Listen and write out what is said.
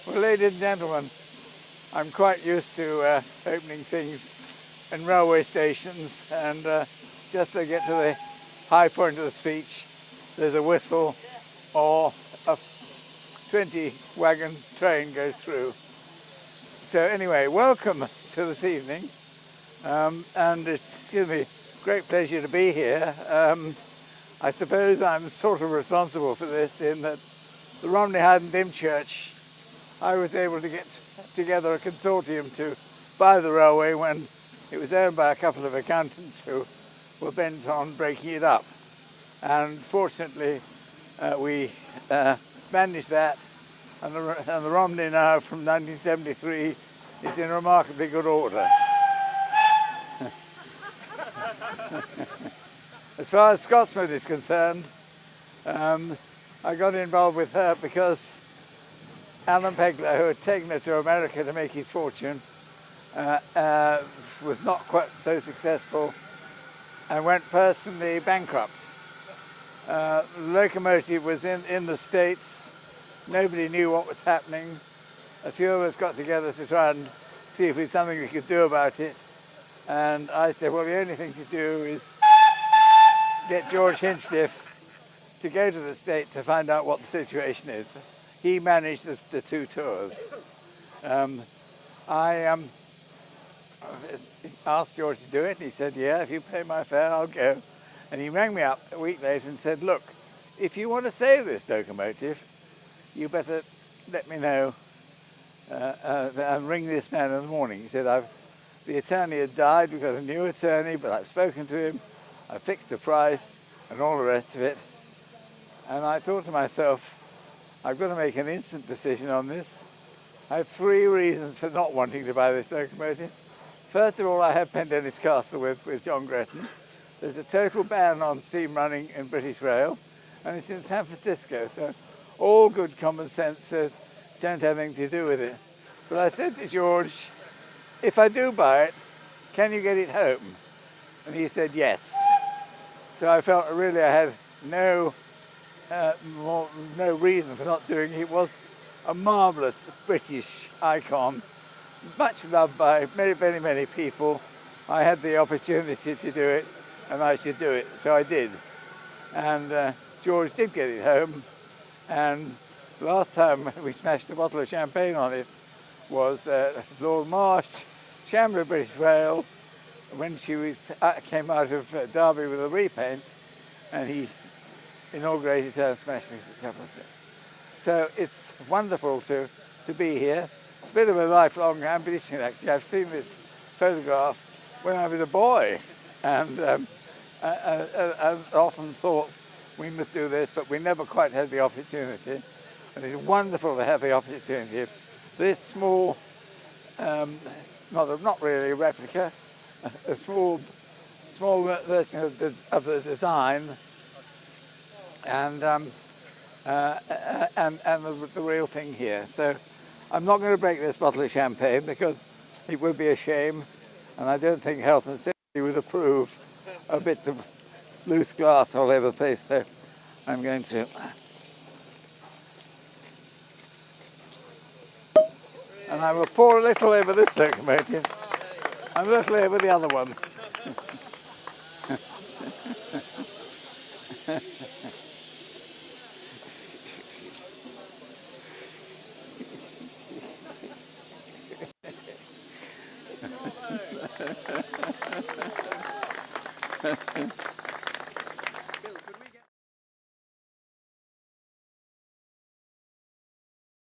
Well, ladies and gentlemen, I'm quite used to opening things in railway stations, and just to get to the high point of the speech, there's a whistle or a 20-wagon train goes through. So anyway, welcome to this evening, and it's given me great pleasure to be here. I suppose I'm sort of responsible for this in that the Romney Hythe Dymchurch, I was able to get together a consortium to buy the railway when it was owned by a couple of accountants who were bent on breaking it up. And fortunately, we managed that, and the Romney now from 1973 is in remarkably good order. As far as Scotsman is concerned, I got involved with her because Alan Pegler, who had taken her to America to make his fortune, was not quite so successful and went personally bankrupt. The locomotive was in the States. Nobody knew what was happening. A few of us got together to try and see if there's something we could do about it. And I said, well, the only thing to do is get George Hinchcliffe to go to the States to find out what the situation is. He managed the two tours. I asked George to do it. He said, yeah, if you pay my fare, I'll go. And he rang me up a week later and said, look, if you want to save this locomotive, you better let me know and ring this man in the morning. He said, the attorney had died, we've got a new attorney, but I've spoken to him, I fixed the price and all the rest of it. And I thought to myself, I've got to make an instant decision on this. I have 3 reasons for not wanting to buy this locomotive. First of all, I have Pendennis Castle with John Gretton. There's a total ban on steam running in British Rail, and it's in San Francisco, so all good common sense says don't have anything to do with it. But I said to George, if I do buy it, can you get it home? And he said yes. So I felt really I had no reason for not doing it. It was a marvellous British icon, much loved by many, many people. I had the opportunity to do it, and I should do it, so I did. And George did get it home, and the last time we smashed a bottle of champagne on it was Lord Marsh, Chairman of British Rail, when she came out of Derby with a repaint, and he inaugurated her and smashed a couple of things. So it's wonderful to be here. It's a bit of a lifelong ambition, actually. I've seen this photograph when I was a boy, and I often thought we must do this, but we never quite had the opportunity. And it's wonderful to have the opportunity. This small, not really a replica, a small version of the design, and the real thing here. So I'm not going to break this bottle of champagne because it would be a shame, and I don't think health and safety would approve of bits of loose glass all over the place. So I'm going to. And I will pour a little over this locomotive and a little over the other one.